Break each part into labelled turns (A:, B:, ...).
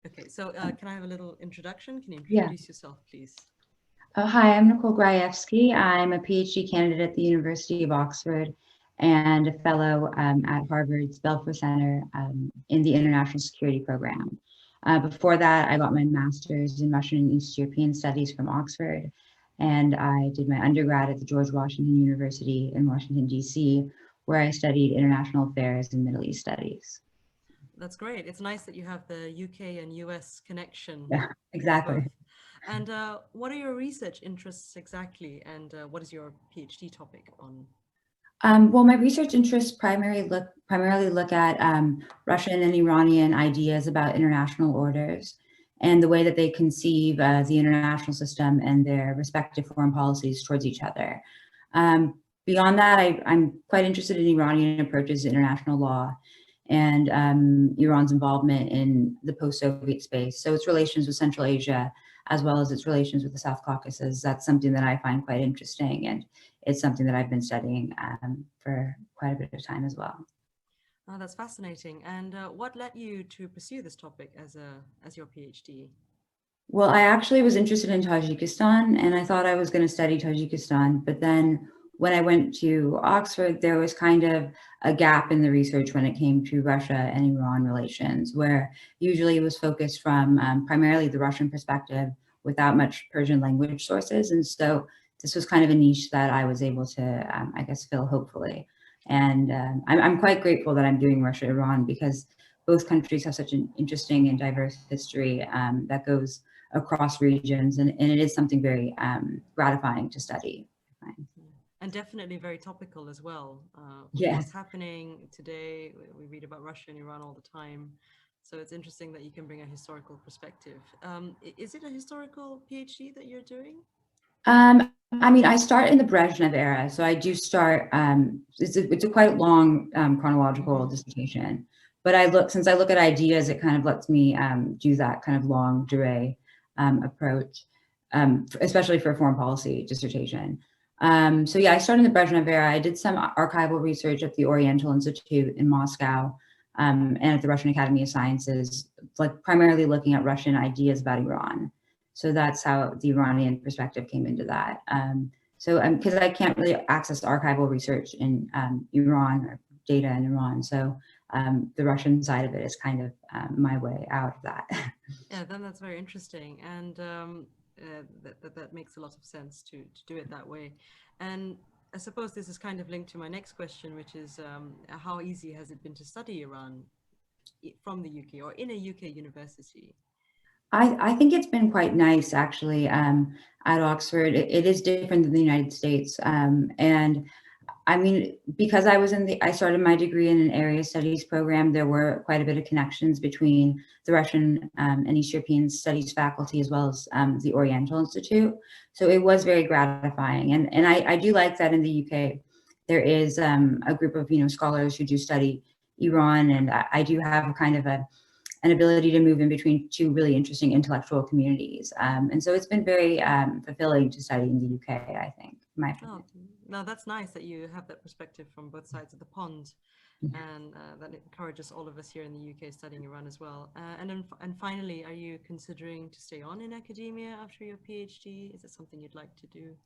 A: Okay, so can I have a little introduction? Can you
B: Yeah.
A: introduce yourself, please?
B: Hi, I'm Nicole Grajewski. I'm a PhD candidate at the University of Oxford and a fellow at Harvard's Belfer Center in the International Security Program. Before that, I got my master's in Russian and East European Studies from Oxford, and I did my undergrad at the George Washington University in Washington, D.C., where I studied international affairs and Middle East studies.
A: That's great. It's nice that you have the UK and US connection
B: Yeah,
A: for both.
B: exactly.
A: And what are your research interests exactly? And what is your PhD topic on?
B: Well, my research interests primarily look at Russian and Iranian ideas about international orders and the way that they conceive the international system and their respective foreign policies towards each other. Beyond that, I'm quite interested in Iranian approaches to international law and Iran's involvement in the post-Soviet space. So its relations with Central Asia, as well as its relations with the South Caucasus, that's something that I find quite interesting. And it's something that I've been studying for quite a bit of time as well.
A: Oh, that's fascinating. And what led you to pursue this topic as your PhD?
B: Well, I actually was interested in Tajikistan and I thought I was going to study Tajikistan. But then when I went to Oxford, there was kind of a gap in the research when it came to Russia and Iran relations, where usually it was focused from primarily the Russian perspective without much Persian language sources. And so this was kind of a niche that I was able to, I guess, fill hopefully. And I'm quite grateful that I'm doing Russia-Iran because both countries have such an interesting and diverse history that goes across regions, and it is something very gratifying to study.
A: And definitely very topical as well. With
B: Yes.
A: what's happening today, we read about Russia and Iran all the time. So it's interesting that you can bring a historical perspective. Is it a historical PhD that you're doing?
B: I mean, I start in the Brezhnev era, so I do start. It's a quite long chronological
A: Hmm.
B: dissertation, but since I look at ideas, it kind of lets me do that kind of long durée approach, especially for a foreign policy dissertation. So yeah, I started in the Brezhnev era. I did some archival research at the Oriental Institute in Moscow and at the Russian Academy of Sciences, like primarily looking at Russian ideas about Iran. So that's how the Iranian perspective came into that. So because I can't really access archival research in Iran or data in Iran, so the Russian side of it is kind of my way out of that.
A: Yeah, then that's very interesting, and that makes a lot of sense to do it that way. And I suppose this is kind of linked to my next question, which is how easy has it been to study Iran from the UK or in a UK university?
B: I think it's been quite nice actually at Oxford. It is different than the United States. And I mean, because I started my degree in an area studies program, there were quite a bit of connections between the Russian and East European studies faculty as well as the Oriental Institute. So it was very gratifying. And I do like that in the UK, there is a group of, scholars who do study Iran. And I do have a kind of an ability to move in between two really interesting intellectual communities. And so it's been very fulfilling to study in the UK, I think, in my
A: Oh,
B: opinion.
A: no, that's nice that you have that perspective from both sides of the pond,
B: Yeah.
A: and that encourages all of us here in the UK studying Iran as well. And finally, are you considering to stay on in academia after your PhD? Is it something you'd like to do?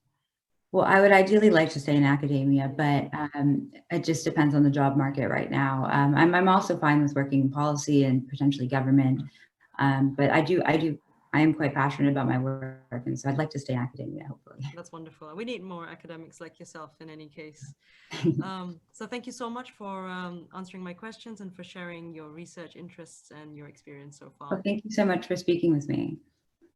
B: Well, I would ideally like to stay in academia, but it just depends on the job market right now. I'm also fine with working in policy and potentially government, but I am quite passionate about my work, and so I'd like to stay in academia, hopefully.
A: That's wonderful. We need more academics like yourself in any case. So thank you so much for answering my questions and for sharing your research interests and your experience so far.
B: Well, thank you so much for speaking with me.